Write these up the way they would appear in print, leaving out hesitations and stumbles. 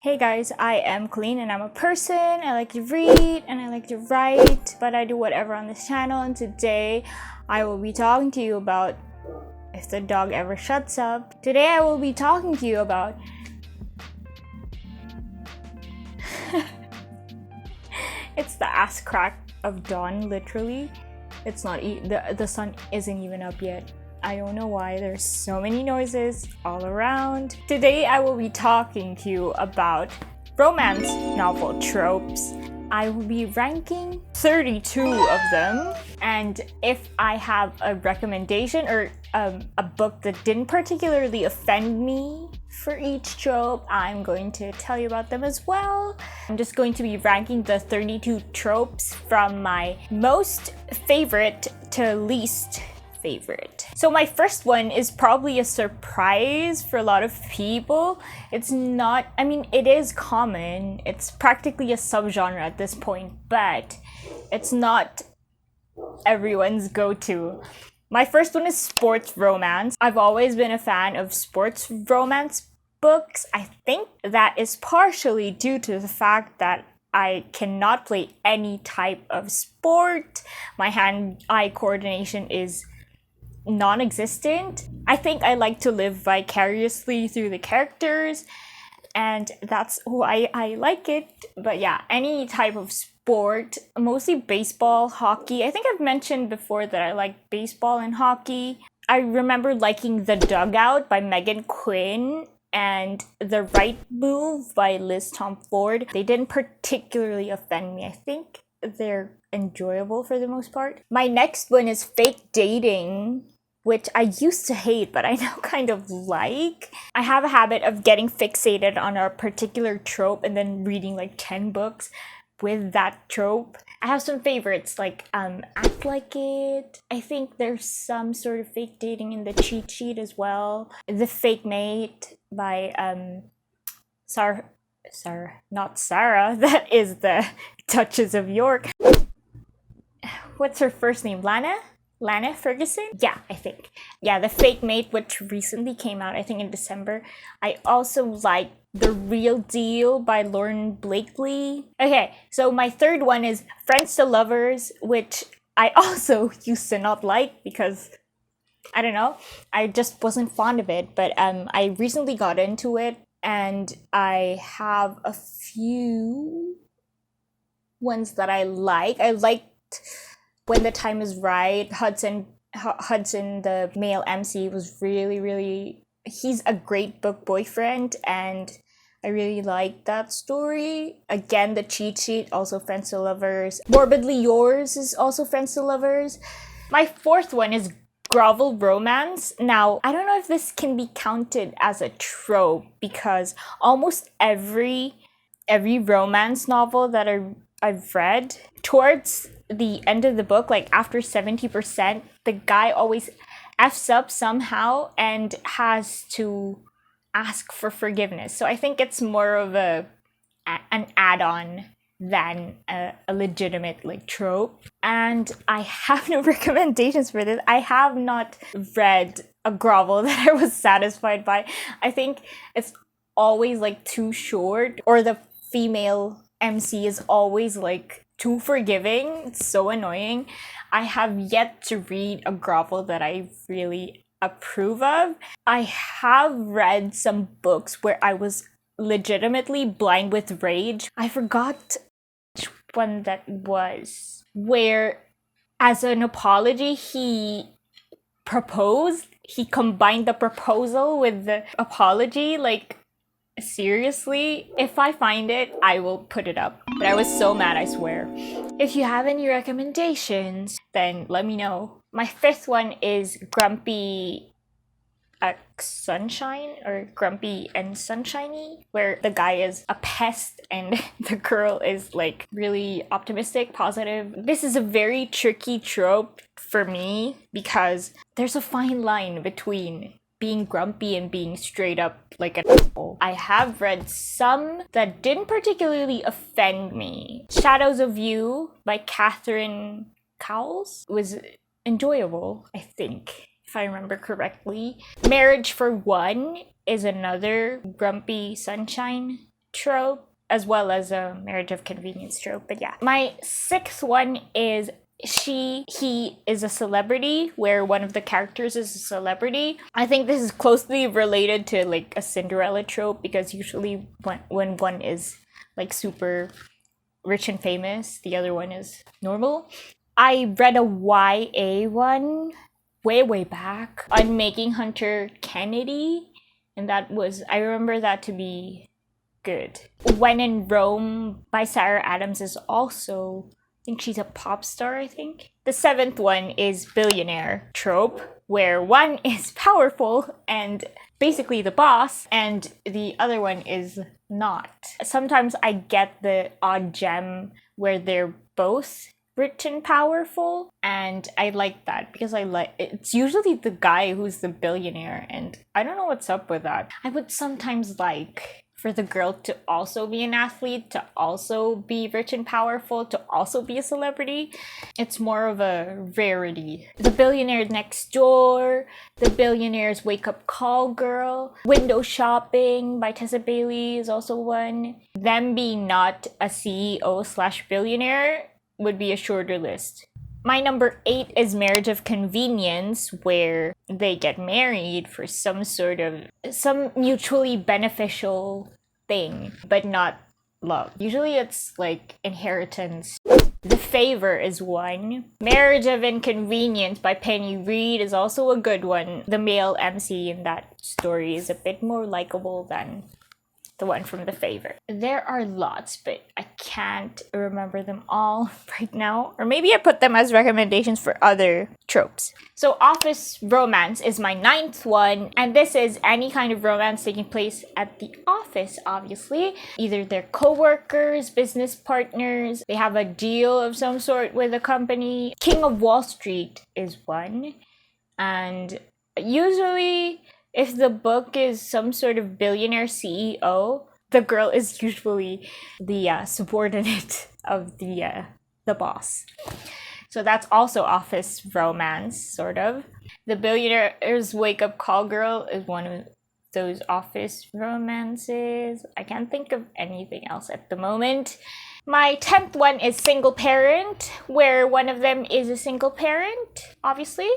Hey guys, I am Colleen and I'm a person. I like to read and I like to write, but I do whatever on this channel. And today I will be talking to you about if the dog ever shuts up. Today I will be talking to you about it's the ass crack of dawn, literally. It's not the sun isn't even up yet. I don't know why there's so many noises all around. Today I will be talking to you about romance novel tropes. I will be ranking 32 of them, and if I have a recommendation or a book that didn't particularly offend me for each trope, I'm going to tell you about them as well. I'm just going to be ranking the 32 tropes from my most favorite to least favorite. So my first one is probably a surprise for a lot of people. It's not, I mean, it is common. It's practically a subgenre at this point, but it's not everyone's go-to. My first one is sports romance. I've always been a fan of sports romance books. I think that is partially due to the fact that I cannot play any type of sport. My hand-eye coordination is non-existent. I think I like to live vicariously through the characters, and that's why I like it. But yeah, any type of sport, mostly baseball, hockey. I think I've mentioned before that I like baseball and hockey. I remember liking The Dugout by Megan Quinn and The Right Move by Liz Tom Ford. They didn't particularly offend me. I think they're enjoyable for the most part. My next one is Fake Dating, which I used to hate, but I now kind of like. I have a habit of getting fixated on a particular trope and then reading like 10 books with that trope. I have some favorites like Act Like It. I think there's some sort of fake dating in the cheat sheet as well. The Fake Mate by not Sarah, that is the Duchess of York. What's her first name? Lana Ferguson? Yeah, I think. Yeah, The Fake Mate, which recently came out, I think in December. I also like The Real Deal by Lauren Blakely. Okay, so my third one is Friends to Lovers, which I also used to not like because, I don't know, I just wasn't fond of it. But I recently got into it, and I have a few ones that I like. I liked When the Time is Right. Hudson, the male MC, was really, he's a great book boyfriend, and I really like that story. Again, The Cheat Sheet, also Friends to Lovers. Morbidly Yours is also Friends to Lovers. My fourth one is grovel romance. Now, I don't know if this can be counted as a trope because almost every romance novel that I've read, towards the end of the book, like after 70%, the guy always F's up somehow and has to ask for forgiveness. So I think it's more of an add-on than a legitimate like trope. And I have no recommendations for this. I have not read a grovel that I was satisfied by. I think it's always like too short, or the female MC is always like too forgiving. It's so annoying. I have yet to read a grovel that I really approve of. I have read some books where I was legitimately blind with rage. I forgot which one that was, where as an apology he proposed. He combined the proposal with the apology. Like, seriously, if I find it, I will put it up. But I was so mad, I swear. If you have any recommendations, then let me know. My fifth one is Grumpy Sunshine, or Grumpy and Sunshiny, where the guy is a pest and the girl is like really optimistic, positive. This is a very tricky trope for me because there's a fine line between being grumpy and being straight up like an asshole. I have read some that didn't particularly offend me. Shadows of You by Catherine Cowles was enjoyable, I think, if I remember correctly. Marriage for One is another Grumpy Sunshine trope, as well as a marriage of convenience trope. But yeah, my sixth one is he is a celebrity, where one of the characters is a celebrity. I think this is closely related to like a Cinderella trope, because usually when one is like super rich and famous, the other one is normal. I read a YA one way back on Making Hunter Kennedy, and I remember that to be good. When in Rome by Sarah Adams is also, I think she's a pop star, I think. The seventh one is billionaire trope, where one is powerful and basically the boss, and the other one is not. Sometimes I get the odd gem where they're both rich and powerful, and I like that because it's usually the guy who's the billionaire, and I don't know what's up with that. I would sometimes like for the girl to also be an athlete, to also be rich and powerful, to also be a celebrity. It's more of a rarity. The Billionaire Next Door, The Billionaire's Wake-Up Call Girl, Window Shopping by Tessa Bailey is also one. Them being not a CEO/billionaire would be a shorter list. My number 8 is Marriage of Convenience, where they get married for some mutually beneficial thing, but not love. Usually it's like inheritance. The Favor is one. Marriage of Inconvenience by Penny Reid is also a good one. The male MC in that story is a bit more likable than the one from The Favor. There are lots, but I can't remember them all right now. Or maybe I put them as recommendations for other tropes. So office romance is my 9th one, and this is any kind of romance taking place at the office, obviously. Either they're co-workers, business partners, they have a deal of some sort with a company. King of Wall Street is one, and usually if the book is some sort of billionaire CEO, the girl is usually the subordinate of the boss. So that's also office romance, sort of. The Billionaire's Wake-Up Call Girl is one of those office romances. I can't think of anything else at the moment. My 10th one is Single Parent, where one of them is a single parent, obviously.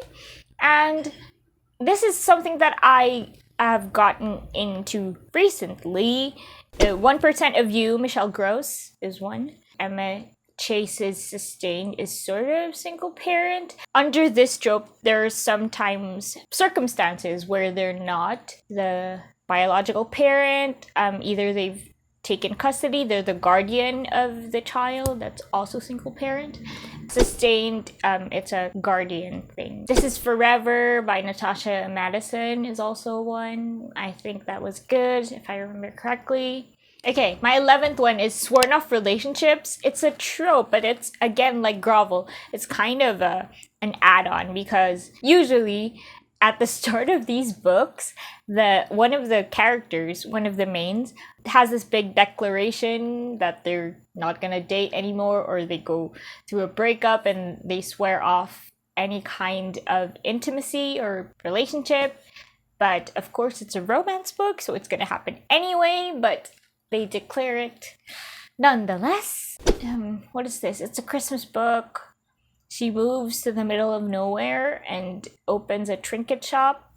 And this is something that I have gotten into recently. 1% of You, Michelle Gross, is one. Emma Chase's Sustained is sort of single parent. Under this trope, there are sometimes circumstances where they're not the biological parent. Either they've taken custody, they're the guardian of the child, that's also single parent. Sustained, it's a guardian thing. This Is Forever by Natasha Madison is also one. I think that was good, if I remember correctly. Okay, my 11th one is Sworn Off Relationships. It's a trope, but it's, again, like Grovel. It's kind of an add-on, because usually at the start of these books, one of the characters, one of the mains, has this big declaration that they're not gonna date anymore, or they go through a breakup and they swear off any kind of intimacy or relationship. But of course, it's a romance book, so it's gonna happen anyway, but they declare it nonetheless. What is this? It's a Christmas book. She moves to the middle of nowhere and opens a trinket shop.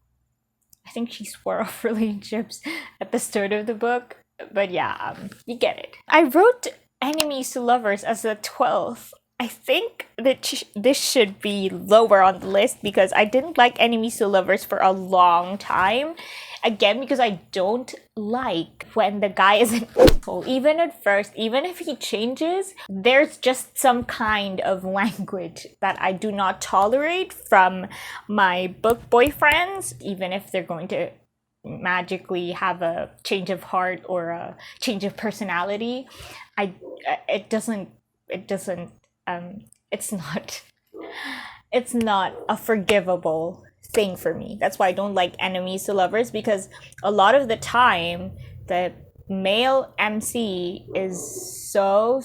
I think she swore off relationships at the start of the book. But yeah, you get it. I wrote Enemies to Lovers as the 12th. I think that this should be lower on the list, because I didn't like Enemies to Lovers for a long time. Again, because I don't like when the guy is an asshole. Even at first, even if he changes, there's just some kind of language that I do not tolerate from my book boyfriends, even if they're going to magically have a change of heart or a change of personality. It's not a forgivable thing for me. That's why I don't like Enemies to Lovers, because a lot of the time the male MC is so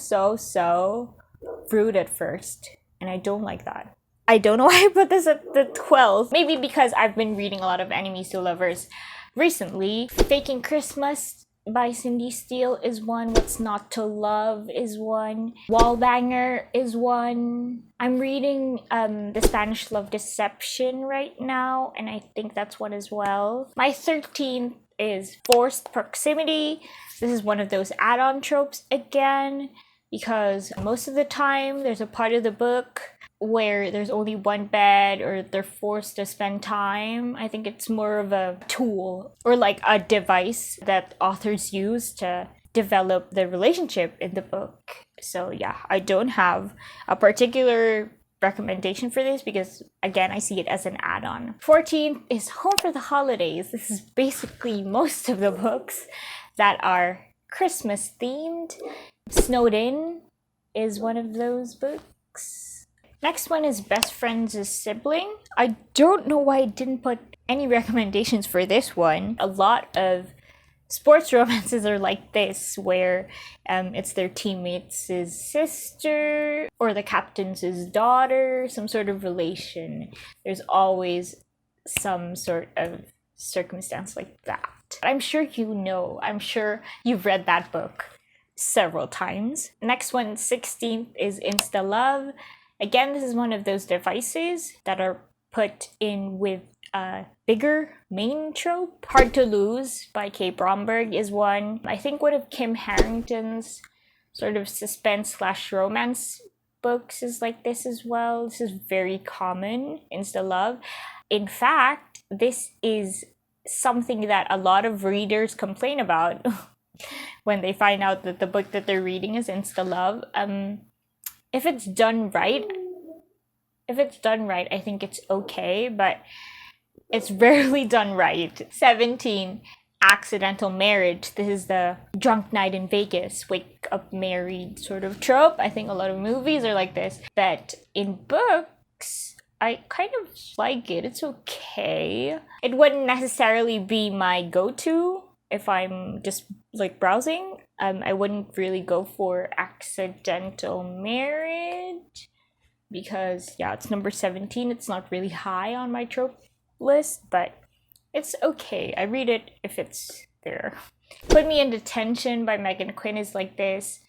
rude at first, and I don't like that. I don't know why I put this at the 12th. Maybe because I've been reading a lot of Enemies to Lovers recently. Faking Christmas by Cindy Steele is one. What's Not to Love is one. Wallbanger is one. I'm reading The Spanish Love Deception right now, and I think that's one as well. My 13th is Forced Proximity. This is one of those add-on tropes again, because most of the time there's a part of the book where there's only one bed or they're forced to spend time. I think it's more of a tool or like a device that authors use to develop the relationship in the book. So yeah, I don't have a particular recommendation for this because again, I see it as an add-on. 14th is Home for the Holidays. This is basically most of the books that are Christmas themed. Snowed In is one of those books. Next one is Best Friends as Sibling. I don't know why I didn't put any recommendations for this one. A lot of sports romances are like this, where it's their teammates' sister or the captain's daughter, some sort of relation. There's always some sort of circumstance like that. I'm sure you know, I'm sure you've read that book several times. Next one, 16th, is Insta Love. Again, this is one of those devices that are put in with a bigger main trope. Hard to Lose by Kay Bromberg is one. I think one of Kim Harrington's sort of suspense/romance books is like this as well. This is very common, Insta Love. In fact, this is something that a lot of readers complain about when they find out that the book that they're reading is Insta Love. If it's done right, I think it's okay, but it's rarely done right. 17, Accidental Marriage. This is the drunk night in Vegas, wake up married sort of trope. I think a lot of movies are like this, but in books, I kind of like it. It's okay. It wouldn't necessarily be my go-to if I'm just like browsing. I wouldn't really go for Accidental Marriage because yeah, it's number 17. It's not really high on my trope list, but it's okay. I read it if it's there. Put Me in Detention by Megan Quinn is like this.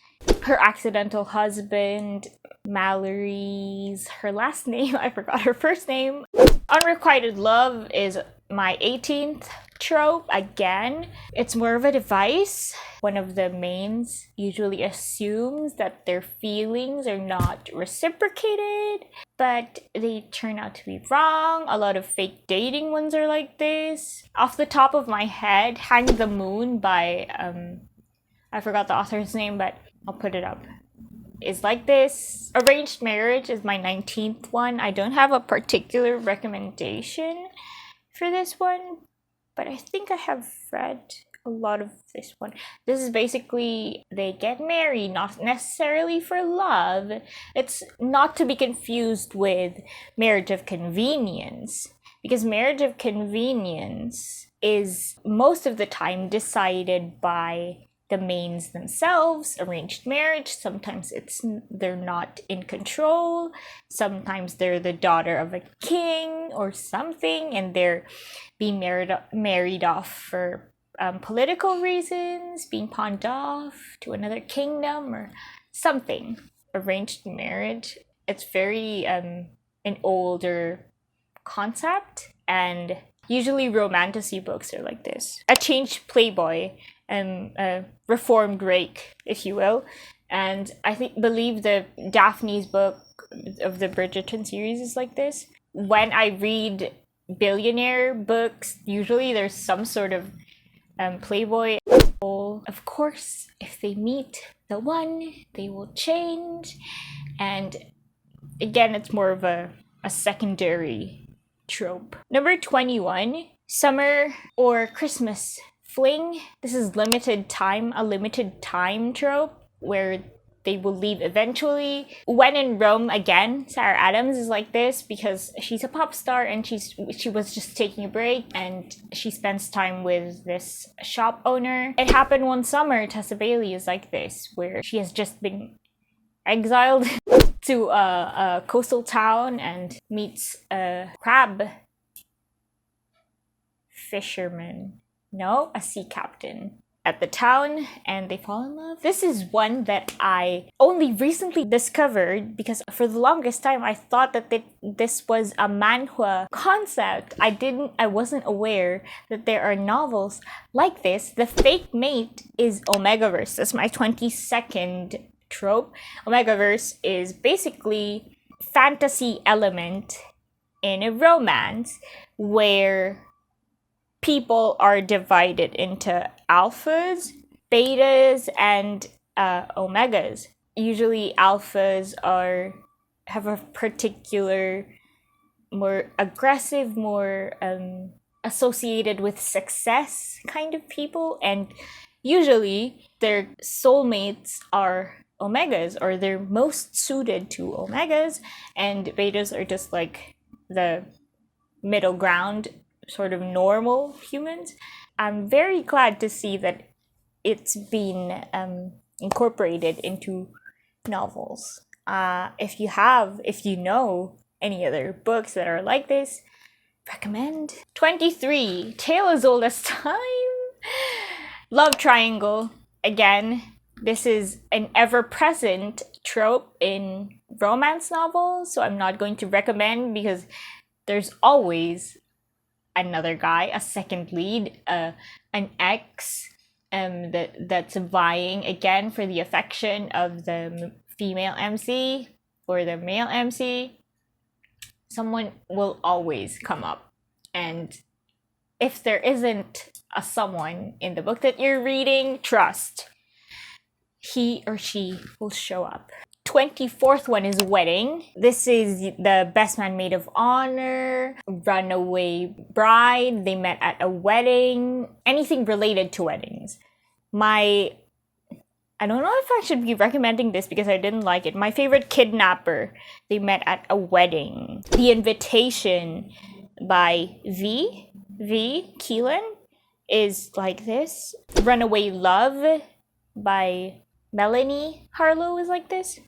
Her Accidental Husband, Mallory's, her last name, I forgot her first name. Unrequited Love is my 18th trope. Again, it's more of a device. One of the mains usually assumes that their feelings are not reciprocated, but they turn out to be wrong. A lot of fake dating ones are like this. Off the top of my head, Hang the Moon by I forgot the author's name, but I'll put it up. Is like this. Arranged Marriage is my 19th one. I don't have a particular recommendation for this one, but I think I have read a lot of this one. This is basically they get married, not necessarily for love. It's not to be confused with Marriage of Convenience, because Marriage of Convenience is most of the time decided by the mains themselves. Arranged Marriage, sometimes they're not in control, sometimes they're the daughter of a king or something and they're being married off for political reasons, being pawned off to another kingdom or something. Arranged Marriage, it's very an older concept, and usually romantasy books are like this. A Changed Playboy, a reformed rake, if you will. And I believe the Daphne's book of the Bridgerton series is like this. When I read billionaire books, usually there's some sort of playboy. Of course, if they meet the one, they will change. And again, it's more of a secondary trope. Number 21, Summer or Christmas Fling. This is a limited time trope where they will leave eventually. When in Rome, again, Sarah Adams is like this because she's a pop star and she was just taking a break and she spends time with this shop owner. It happened one summer. Tessa Bailey is like this, where she has just been exiled to a coastal town and meets a crab fisherman. No, a sea captain. at the town and they fall in love. This is one that I only recently discovered because for the longest time I thought that this was a manhwa concept. I wasn't aware that there are novels like this. The fake mate is Omegaverse. That's my 22nd trope. Omegaverse is basically fantasy element in a romance where people are divided into alphas, betas, and omegas. Usually alphas have a particular, more aggressive, more associated with success kind of people, and usually their soulmates are omegas, or they're most suited to omegas, and betas are just like the middle ground, sort of normal humans. I'm very glad to see that it's been incorporated into novels. If you know any other books that are like this, recommend. 23, Tale as Old as Time. Love triangle. Again, this is an ever-present trope in romance novels, so I'm not going to recommend because there's always another guy, a second lead, an ex that's vying again for the affection of the female MC or the male MC. Someone will always come up, and if there isn't a someone in the book that you're reading, trust, he or she will show up. 24th one is Wedding. This is the best man maid of honor, runaway bride, they met at a wedding, anything related to weddings. I don't know if I should be recommending this because I didn't like it. My favorite, Kidnapper, they met at a wedding. The Invitation by V. Keelan is like this. Runaway Love by Melanie Harlow is like this.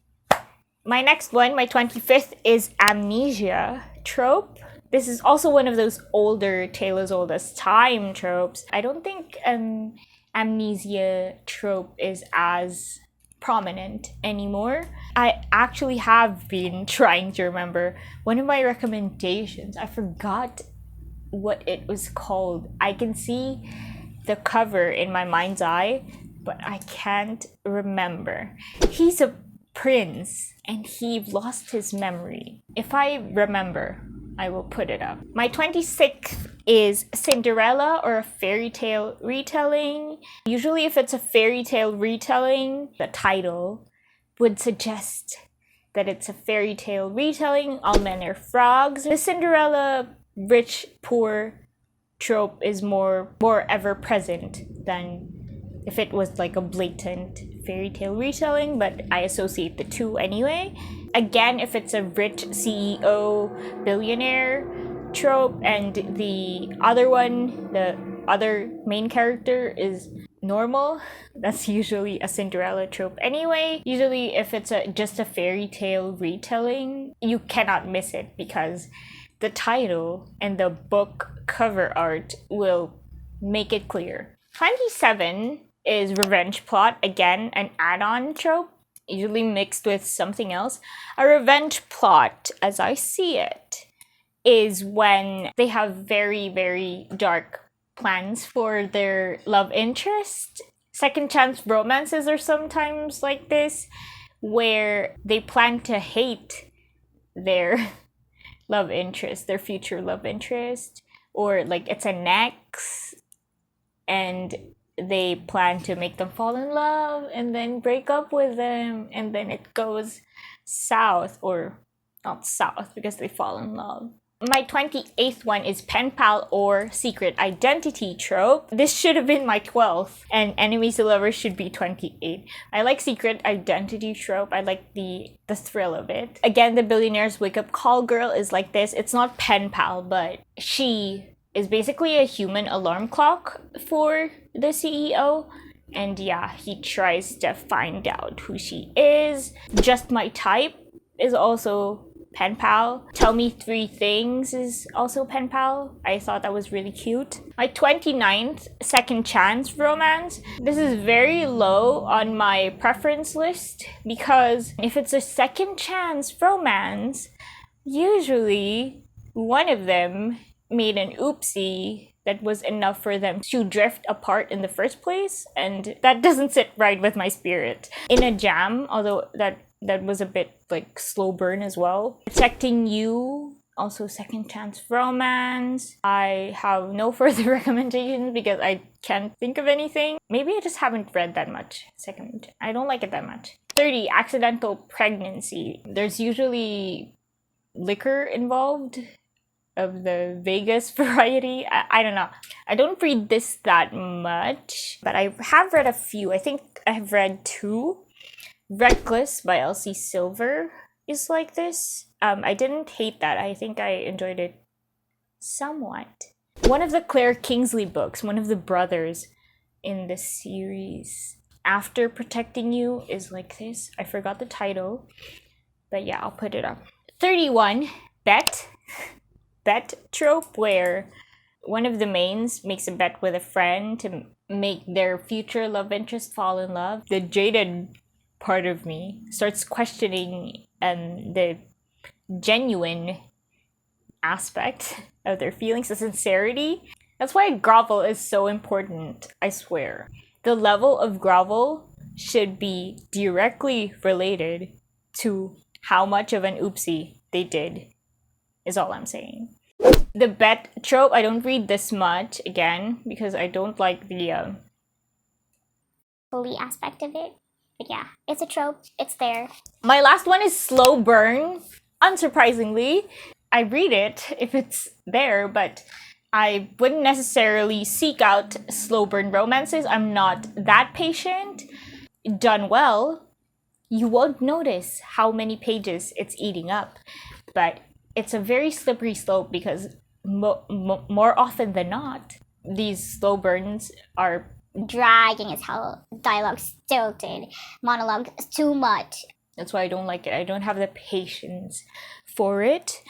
My next one, my 25th, is Amnesia trope. This is also one of those older Tale as Old as Time tropes. I don't think amnesia trope is as prominent anymore. I actually have been trying to remember one of my recommendations. I forgot what it was called. I can see the cover in my mind's eye, but I can't remember. He's a prince and he lost his memory. If I remember, I will put it up. My 26th is Cinderella, or a fairy tale retelling. Usually if it's a fairy tale retelling, the title would suggest that it's a fairy tale retelling. All men are frogs. The Cinderella rich poor trope is more ever present than if it was like a blatant fairy tale retelling, but I associate the two anyway. Again, if it's a rich CEO billionaire trope and the other one, the other main character is normal, that's usually a Cinderella trope anyway. Usually if it's just a fairy tale retelling, you cannot miss it because the title and the book cover art will make it clear. 27 is Revenge Plot, again an add-on trope, usually mixed with something else. A revenge plot, as I see it, is when they have very, very dark plans for their love interest. Second chance romances are sometimes like this, where they plan to hate their love interest, their future love interest, or like it's an ex and they plan to make them fall in love and then break up with them, and then it goes south, or not south because they fall in love. My 28th one is Pen Pal or Secret Identity trope. This should have been my 12th, and Enemies to Lovers should be 28. I like Secret Identity trope. I like the thrill of it. Again, the Billionaire's Wake-Up Call girl is like this. It's not Pen Pal, but she is basically a human alarm clock for the CEO. And yeah, he tries to find out who she is. Just My Type is also pen pal. Tell Me 3 Things is also pen pal. I thought that was really cute. My 29th second chance romance. This is very low on my preference list because if it's a second chance romance, usually one of them made an oopsie that was enough for them to drift apart in the first place, and that doesn't sit right with my spirit. In a Jam, although that was a bit like slow burn as well. Protecting You, also second chance romance. I have no further recommendations because I can't think of anything. Maybe I just haven't read that much. I don't like it that much. 30, Accidental Pregnancy. There's usually liquor involved of the Vegas variety. I don't know. I don't read this that much, but I have read a few. I think I have read 2. Reckless by Elsie Silver is like this. I didn't hate that. I think I enjoyed it somewhat. One of the Claire Kingsley books, one of the brothers in the series after Protecting You is like this. I forgot the title, but yeah, I'll put it up. 31, Bet trope, where one of the mains makes a bet with a friend to make their future love interest fall in love. The jaded part of me starts questioning the genuine aspect of their feelings, the sincerity. That's why grovel is so important, I swear. The level of grovel should be directly related to how much of an oopsie they did, is all I'm saying. The bet trope, I don't read this much, again, because I don't like the bully aspect of it. But yeah, it's a trope. It's there. My last one is Slow Burn. Unsurprisingly, I read it if it's there, but I wouldn't necessarily seek out slow burn romances. I'm not that patient. Done well, you won't notice how many pages it's eating up, but it's a very slippery slope because more often than not, these slow burns are dragging as hell, dialogue stilted, monologue too much. That's why I don't like it. I don't have the patience for it.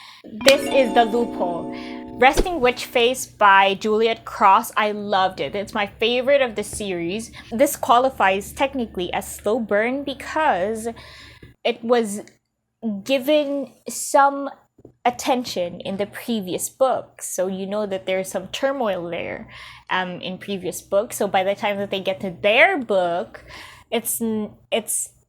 This is The Loophole. Resting Witch Face by Juliet Cross. I loved it. It's my favorite of the series. This qualifies technically as slow burn because it was given some attention in the previous books, so you know that there's some turmoil there in previous books. So by the time that they get to their book, it's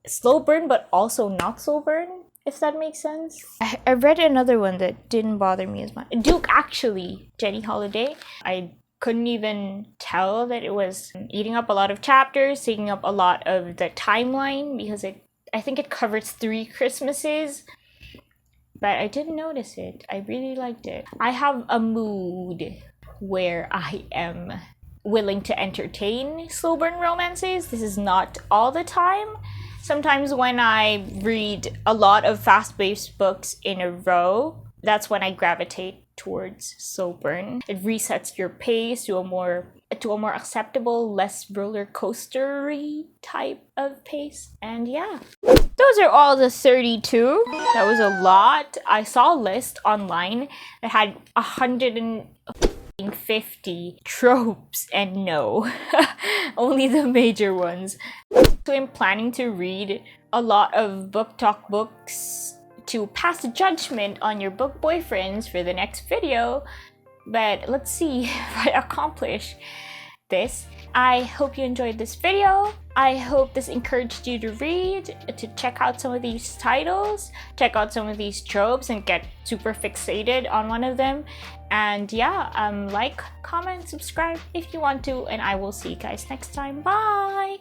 slow burn but also not slow burn, if that makes sense. I read another one that didn't bother me as much. Duke, actually, Jenny Holiday. I couldn't even tell that it was eating up a lot of chapters, taking up a lot of the timeline because I think it covers 3 Christmases. But I didn't notice it. I really liked it. I have a mood where I am willing to entertain slow burn romances. This is not all the time. Sometimes when I read a lot of fast-paced books in a row, that's when I gravitate towards slow burn. It resets your pace to a more acceptable, less roller coastery type of pace. And yeah, those are all the 32. That was a lot. I saw a list online that had 150 tropes, and no, only the major ones. So I'm planning to read a lot of book talk books to pass judgment on your book boyfriends for the next video, but let's see if I accomplish this. I hope you enjoyed this video. I hope this encouraged you to read, to check out some of these titles, check out some of these tropes, and get super fixated on one of them. And yeah, like, comment, subscribe if you want to, and I will see you guys next time. Bye!